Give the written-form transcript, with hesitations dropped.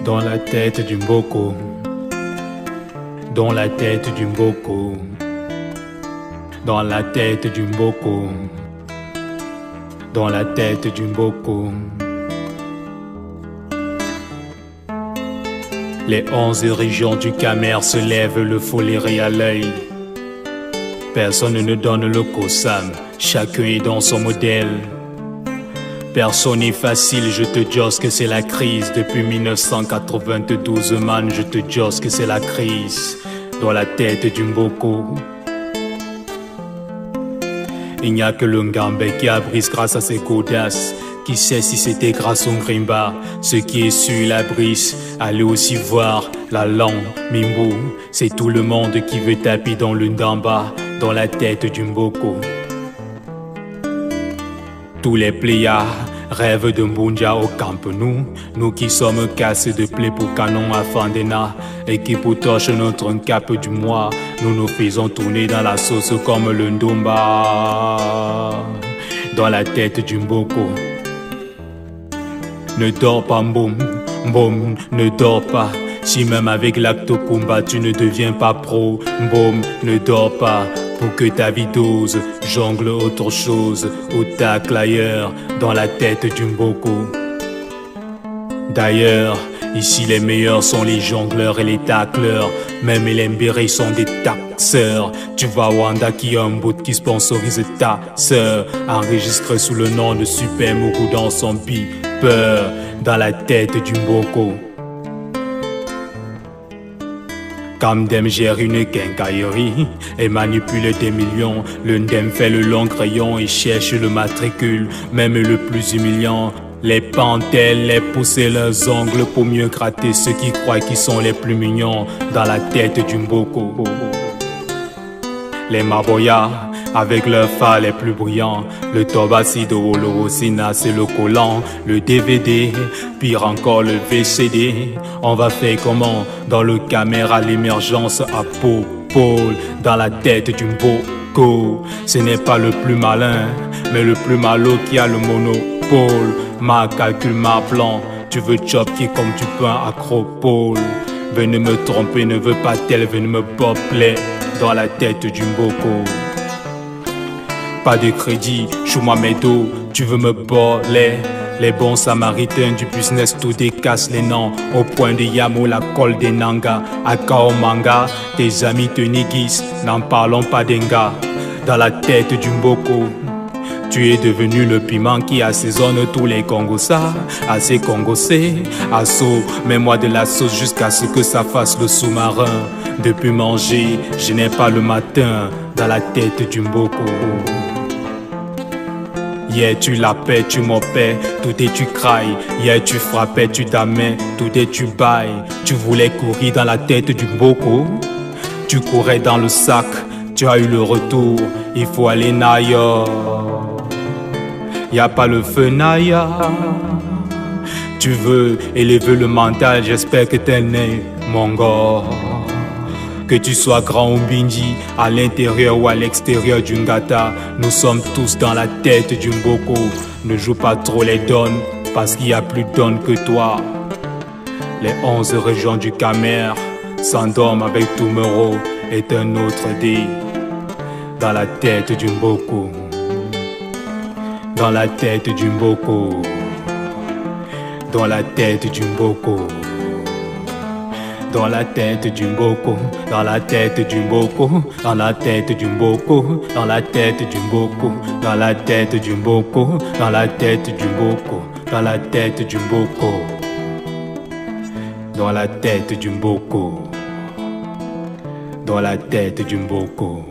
Dans la tête du Mboko, dans la tête du Mboko, dans la tête du Mboko, dans la tête du Mboko. Les 11 régions du Camer se lèvent, le foléré à l'œil. Personne ne donne le Kossam, chacun est dans son modèle. Personne n'est facile, je te josse que c'est la crise. Depuis 1992, man, je te josse que c'est la crise. Dans la tête du Mboko. Il n'y a que le Ngambé qui a brise grâce à ses godasses. Qui sait si c'était grâce au Grimba? Ce qui est sur la brise, allez aussi voir la langue Mimbo. C'est tout le monde qui veut taper dans le Ndamba. Dans la tête du Mboko. Tous les pléas rêvent de Mbunja au camp. Nous qui sommes cassés de plaies pour canon à Fandena et qui pour torche notre cap du mois, nous nous faisons tourner dans la sauce comme le Ndomba. Dans la tête du Mboko. Ne dors pas Mbom, Mbom, ne dors pas. Si même avec l'Actopumba tu ne deviens pas pro, Mbom, ne dors pas. Pour que ta vie dose, jongle autre chose, ou tacle ailleurs, dans la tête du Mboko. D'ailleurs, ici les meilleurs sont les jongleurs et les tacleurs, même les mbérés sont des taxeurs. Tu vas Wanda qui a un bout qui sponsorise ta sœur, enregistré sous le nom de Super Mougou dans son beeper, dans la tête du Mboko. Kamdem gère une quincaillerie et manipule des millions. Le Ndem fait le long crayon et cherche le matricule, même le plus humiliant. Les pantelles, les pousser leurs ongles pour mieux gratter ceux qui croient qu'ils sont les plus mignons. Dans la tête du Mboko. Les Maboya, avec leurs phares les plus brillants. Le Tobasido, le Rosina, c'est le collant. Le DVD, pire encore le VCD. On va faire comment? Dans le caméra, l'émergence à Paul. Dans la tête du Mboko. Ce n'est pas le plus malin, mais le plus malo qui a le monopole. Ma calcul, ma plan. Tu veux chop qui comme tu peux un acropole. Venez me tromper, ne veux pas tel, venez me popler. Dans la tête du Mboko. Pas de crédit, Chouma Medo, tu veux me boler. Les bons samaritains du business tout décassent les noms. Au point de Yamo, la colle des Nanga. À Kaomanga, tes amis te néguissent, n'en parlons pas d'Enga. Dans la tête du Mboko. Tu es devenu le piment qui assaisonne tous les Congossas. Assez Congossais, assaut, mets-moi de la sauce jusqu'à ce que ça fasse le sous-marin. Depuis manger, je n'ai pas le matin. Dans la tête du Mboko. Yeah, tu l'appelles, tu m'opères, tout est tu crailles. Yeah, tu frappais, tu damais, tout est tu bailles. Tu voulais courir dans la tête du Mboko. Tu courais dans le sac, tu as eu le retour. Il faut aller Naya. Y'a pas le feu Naya. Tu veux élever le mental, j'espère que t'es né, mon gars. Que tu sois grand ou bindi, à l'intérieur ou à l'extérieur du Ngata, nous sommes tous dans la tête du Mboko. Ne joue pas trop les donnes, parce qu'il y a plus de donnes que toi. Les 11 régions du Camer s'endorment avec Toumero est un autre dé. Dans la tête du Mboko. Dans la tête du Mboko. Dans la tête du Mboko. Dans la tête du Mboko, dans la tête du Mboko, dans la tête du Mboko, dans la tête du Mboko, dans la tête du Mboko, dans la tête du Mboko, dans la tête du Mboko, dans la tête du Mboko, dans la tête du Mboko.